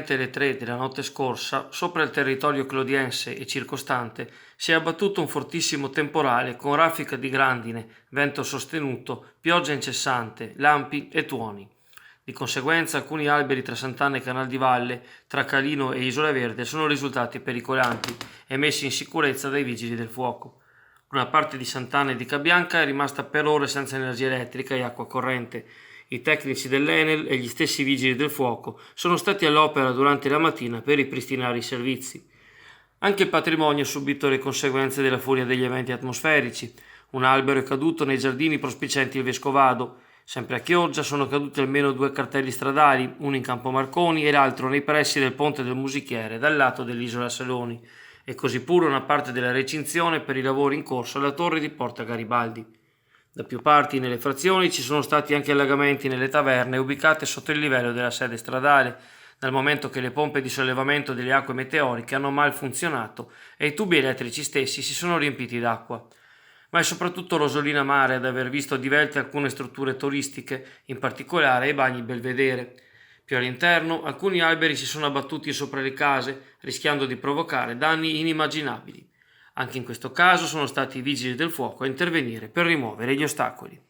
esattamente alle 3 della notte scorsa, sopra il territorio clodiense e circostante, si è abbattuto un fortissimo temporale con raffica di grandine, vento sostenuto, pioggia incessante, lampi e tuoni. Di conseguenza alcuni alberi tra Sant'Anna e Canal di Valle, tra Calino e Isola Verde, sono risultati pericolanti e messi in sicurezza dai vigili del fuoco. Una parte di Sant'Anna e di Cabianca è rimasta per ore senza energia elettrica e acqua corrente. I tecnici dell'Enel e gli stessi vigili del fuoco sono stati all'opera durante la mattina per ripristinare i servizi. Anche il patrimonio ha subito le conseguenze della furia degli eventi atmosferici. Un albero è caduto nei giardini prospicienti il Vescovado. Sempre a Chioggia sono caduti almeno 2 cartelli stradali, uno in Campo Marconi e l'altro nei pressi del Ponte del Musichiere, dal lato dell'isola Saloni, e così pure una parte della recinzione per i lavori in corso alla torre di Porta Garibaldi. Da più parti nelle frazioni ci sono stati anche allagamenti nelle taverne ubicate sotto il livello della sede stradale, dal momento che le pompe di sollevamento delle acque meteoriche hanno mal funzionato e i tubi elettrici stessi si sono riempiti d'acqua. Ma è soprattutto Rosolina Mare ad aver visto divelte alcune strutture turistiche, in particolare i bagni Belvedere. Più all'interno, alcuni alberi si sono abbattuti sopra le case, rischiando di provocare danni inimmaginabili. Anche in questo caso sono stati i vigili del fuoco a intervenire per rimuovere gli ostacoli.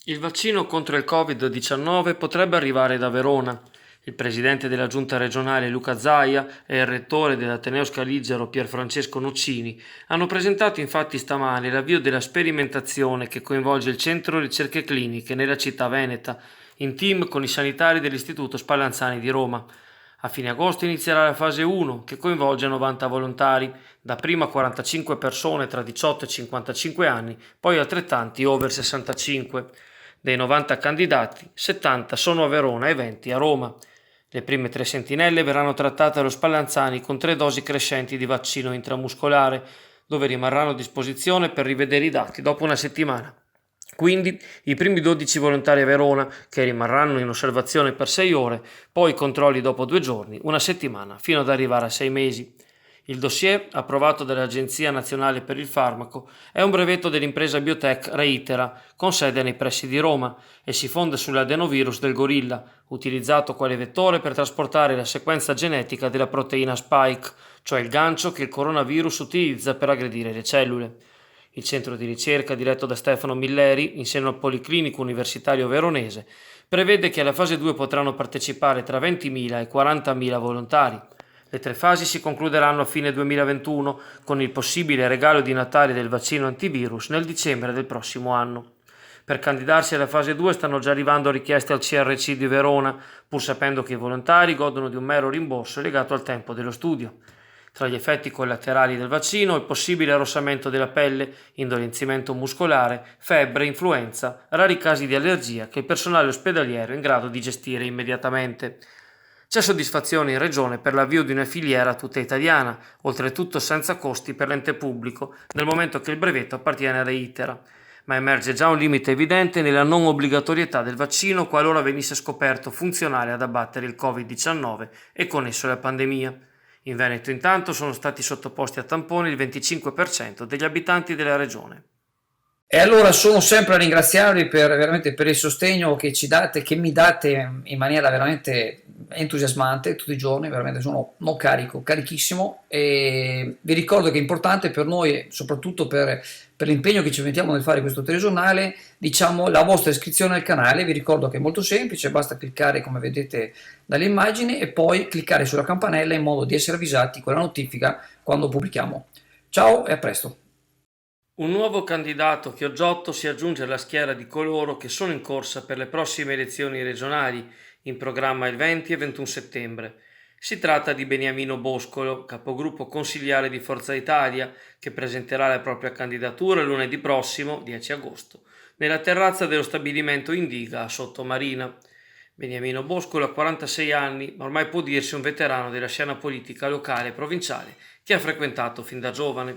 Il vaccino contro il Covid-19 potrebbe arrivare da Verona. Il presidente della giunta regionale Luca Zaia e il rettore dell'Ateneo Scaligero Pierfrancesco Noccini hanno presentato infatti stamane l'avvio della sperimentazione che coinvolge il Centro Ricerche Cliniche nella città veneta, in team con i sanitari dell'Istituto Spallanzani di Roma. A fine agosto inizierà la fase 1 che coinvolge 90 volontari, dapprima 45 persone tra 18 e 55 anni, poi altrettanti over 65. Dei 90 candidati, 70 sono a Verona e 20 a Roma. Le prime 3 sentinelle verranno trattate allo Spallanzani con 3 dosi crescenti di vaccino intramuscolare, dove rimarranno a disposizione per rivedere i dati dopo una settimana. Quindi i primi 12 volontari a Verona, che rimarranno in osservazione per 6 ore, poi controlli dopo 2 giorni, una settimana, fino ad arrivare a 6 mesi. Il dossier, approvato dall'Agenzia Nazionale per il Farmaco, è un brevetto dell'impresa biotech Reitera, con sede nei pressi di Roma, e si fonda sull'adenovirus del gorilla, utilizzato quale vettore per trasportare la sequenza genetica della proteina spike, cioè il gancio che il coronavirus utilizza per aggredire le cellule. Il centro di ricerca, diretto da Stefano Milleri, in seno al Policlinico Universitario Veronese, prevede che alla fase 2 potranno partecipare tra 20.000 e 40.000 volontari. Le 3 fasi si concluderanno a fine 2021 con il possibile regalo di Natale del vaccino antivirus nel dicembre del prossimo anno. Per candidarsi alla fase 2 stanno già arrivando richieste al CRC di Verona, pur sapendo che i volontari godono di un mero rimborso legato al tempo dello studio. Tra gli effetti collaterali del vaccino, il possibile arrossamento della pelle, indolenzimento muscolare, febbre, influenza, rari casi di allergia che il personale ospedaliero è in grado di gestire immediatamente. C'è soddisfazione in regione per l'avvio di una filiera tutta italiana, oltretutto senza costi per l'ente pubblico, nel momento che il brevetto appartiene a Reitera, ma emerge già un limite evidente nella non obbligatorietà del vaccino qualora venisse scoperto funzionale ad abbattere il Covid-19 e con esso la pandemia. In Veneto intanto sono stati sottoposti a tampone il 25% degli abitanti della regione. E allora sono sempre a ringraziarvi veramente per il sostegno che ci date, che mi date in maniera veramente entusiasmante tutti i giorni, veramente sono carichissimo, e vi ricordo che è importante per noi, soprattutto per l'impegno che ci mettiamo nel fare questo telegiornale, diciamo la vostra iscrizione al canale. Vi ricordo che è molto semplice, basta cliccare come vedete dalle immagini e poi cliccare sulla campanella in modo di essere avvisati con la notifica quando pubblichiamo. Ciao e a presto! Un nuovo candidato Chioggiotto si aggiunge alla schiera di coloro che sono in corsa per le prossime elezioni regionali, in programma il 20 e 21 settembre. Si tratta di Beniamino Boscolo, capogruppo consigliare di Forza Italia, che presenterà la propria candidatura lunedì prossimo, 10 agosto, nella terrazza dello stabilimento Indiga a Sottomarina. Beniamino Boscolo ha 46 anni, ma ormai può dirsi un veterano della scena politica locale e provinciale che ha frequentato fin da giovane.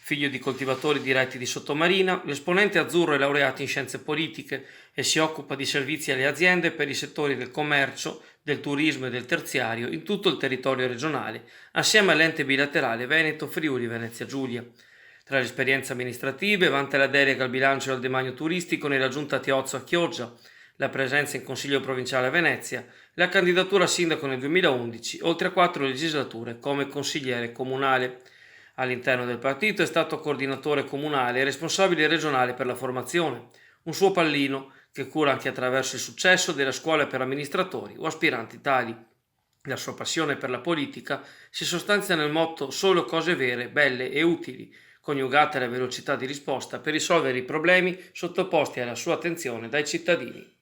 Figlio di coltivatori diretti di Sottomarina, l'esponente azzurro è laureato in scienze politiche e si occupa di servizi alle aziende per i settori del commercio, del turismo e del terziario in tutto il territorio regionale, assieme all'ente bilaterale Veneto Friuli Venezia Giulia. Tra le esperienze amministrative vanta la delega al bilancio e al demanio turistico nella giunta Teozzo a Chioggia, la presenza in Consiglio provinciale a Venezia, la candidatura a sindaco nel 2011, oltre a 4 legislature come consigliere comunale. All'interno del partito è stato coordinatore comunale e responsabile regionale per la formazione, un suo pallino che cura anche attraverso il successo della scuola per amministratori o aspiranti tali. La sua passione per la politica si sostanzia nel motto solo cose vere, belle e utili, coniugate alla velocità di risposta per risolvere i problemi sottoposti alla sua attenzione dai cittadini.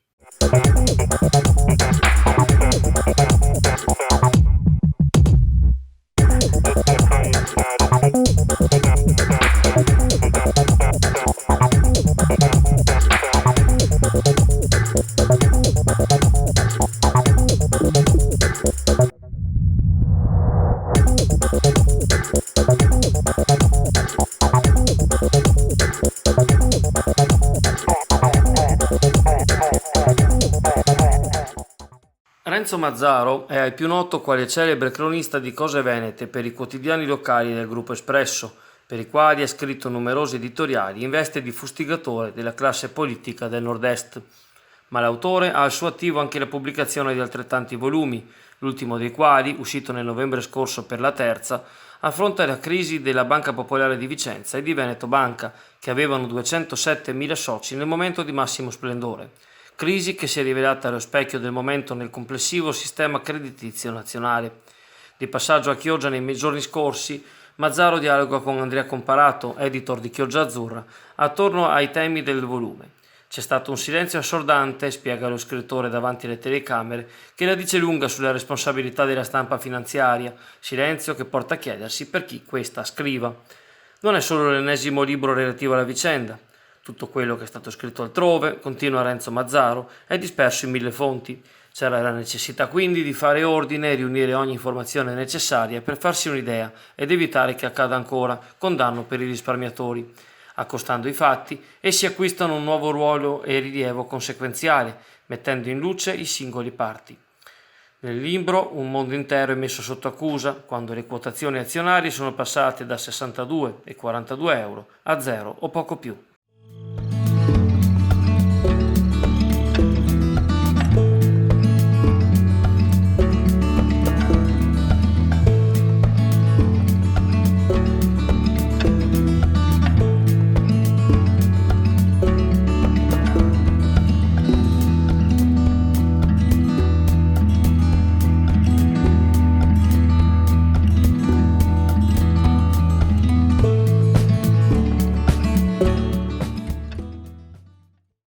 Renzo Mazzaro è ai più noto quale celebre cronista di cose venete per i quotidiani locali del Gruppo Espresso, per i quali ha scritto numerosi editoriali in veste di fustigatore della classe politica del Nord-Est. Ma l'autore ha al suo attivo anche la pubblicazione di altrettanti volumi, l'ultimo dei quali, uscito nel novembre scorso per la Terza, affronta la crisi della Banca Popolare di Vicenza e di Veneto Banca, che avevano 207.000 soci nel momento di massimo splendore. Crisi che si è rivelata allo specchio del momento nel complessivo sistema creditizio nazionale. Di passaggio a Chioggia nei giorni scorsi, Mazzaro dialoga con Andrea Comparato, editor di Chioggia Azzurra, attorno ai temi del volume. C'è stato un silenzio assordante, spiega lo scrittore davanti alle telecamere, che la dice lunga sulla responsabilità della stampa finanziaria, silenzio che porta a chiedersi per chi questa scriva. Non è solo l'ennesimo libro relativo alla vicenda. Tutto quello che è stato scritto altrove, continua Renzo Mazzaro, è disperso in 1000 fonti. C'era la necessità quindi di fare ordine e riunire ogni informazione necessaria per farsi un'idea ed evitare che accada ancora, con danno per i risparmiatori. Accostando i fatti, essi acquistano un nuovo ruolo e rilievo conseguenziale, mettendo in luce i singoli parti. Nel libro un mondo intero è messo sotto accusa quando le quotazioni azionarie sono passate da 62 e 42 euro a 0 o poco più.